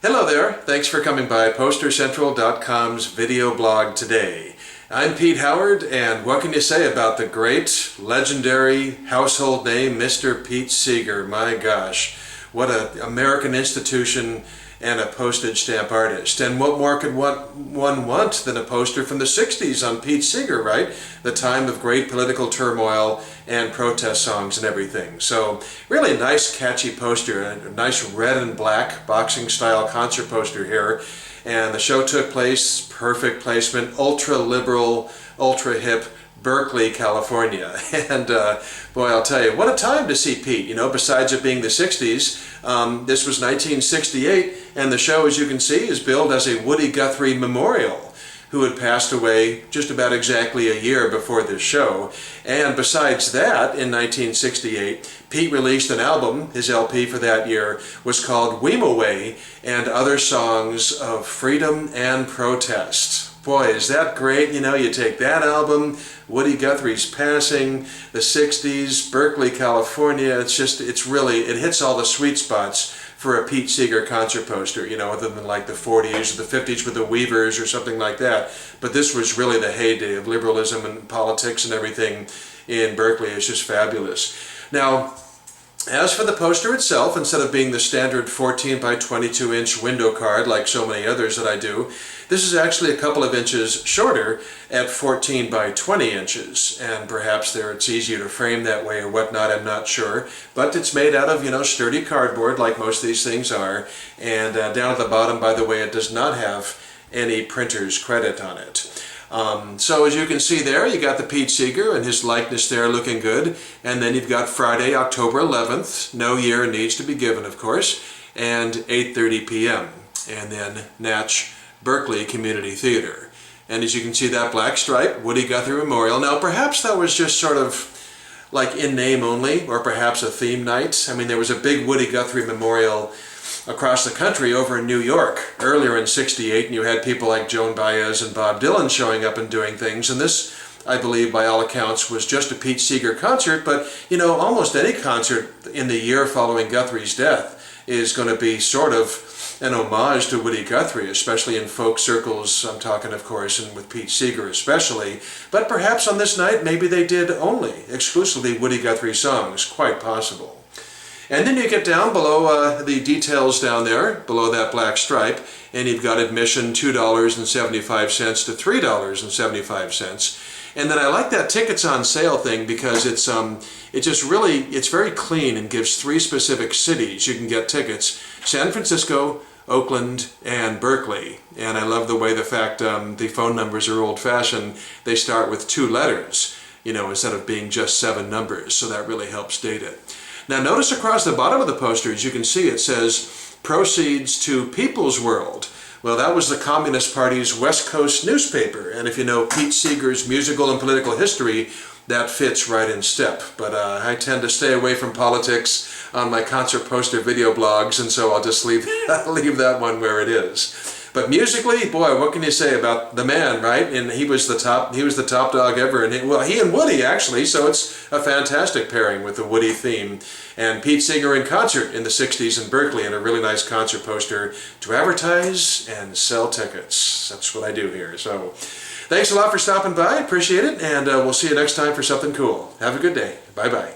Hello there, thanks for coming by PosterCentral.com's video blog today. I'm Pete Howard, and what can you say about the great, legendary household name, Mr. Pete Seeger? My gosh, what an American institution and a postage stamp artist. And what more could one want than a poster from the 60s on Pete Seeger, right? The time of great political turmoil and protest songs and everything. So really nice catchy poster, a nice red and black boxing style concert poster here. And the show took place, perfect placement, ultra liberal, ultra hip, Berkeley, California. And boy, I'll tell you, what a time to see Pete. You know, besides it being the 60s, this was 1968, and the show, as you can see, is billed as a Woody Guthrie memorial, who had passed away just about exactly a year before this show. And besides that, in 1968, Pete released an album. His LP for that year was called Weem Away, and other songs of freedom and protest. Boy, is that great. You know, you take that album, Woody Guthrie's passing, the 60s, Berkeley, California. It hits all the sweet spots for a Pete Seeger concert poster, you know, other than like the 40s or the 50s with the Weavers or something like that. But this was really the heyday of liberalism and politics and everything in Berkeley. It's just fabulous. Now, as for the poster itself, instead of being the standard 14 by 22 inch window card like so many others that I do, this is actually a couple of inches shorter at 14 by 20 inches. And perhaps there it's easier to frame that way or whatnot, I'm not sure. But it's made out of, you know, sturdy cardboard like most of these things are. And down at the bottom, by the way, it does not have any printer's credit on it. So as you can see there, you got the Pete Seeger and his likeness there looking good. And then you've got Friday, October 11th, no year needs to be given, of course, and 8:30 p.m. And then Natch Berkeley Community Theater. And as you can see, that black stripe, Woody Guthrie Memorial. Now perhaps that was just sort of like in name only, or perhaps a theme night. I mean, there was a big Woody Guthrie Memorial across the country over in New York earlier in '68, and you had people like Joan Baez and Bob Dylan showing up and doing things. And this, I believe, by all accounts, was just a Pete Seeger concert. But, you know, almost any concert in the year following Guthrie's death is going to be sort of an homage to Woody Guthrie, especially in folk circles, I'm talking, of course, and with Pete Seeger especially. But perhaps on this night, maybe they did exclusively Woody Guthrie songs, quite possible. And then you get down below the details down there, below that black stripe, and you've got admission $2.75 to $3.75. And then I like that tickets on sale thing because it's very clean and gives 3 specific cities you can get tickets: San Francisco, Oakland, and Berkeley. And I love the way the phone numbers are old-fashioned. They start with 2 letters, you know, instead of being just 7 numbers, so that really helps date it. Now notice across the bottom of the poster, as you can see, it says proceeds to People's World. Well, that was the Communist Party's West Coast newspaper, and if you know Pete Seeger's musical and political history, that fits right in step. But I tend to stay away from politics on my concert poster video blogs, and so I'll just leave that one where it is. But musically, boy, what can you say about the man, right? And he was the top dog ever. And he and Woody, actually, so it's a fantastic pairing with the Woody theme. And Pete Seeger in concert in the 60s in Berkeley, and a really nice concert poster to advertise and sell tickets. That's what I do here. So thanks a lot for stopping by. Appreciate it. And we'll see you next time for something cool. Have a good day. Bye-bye.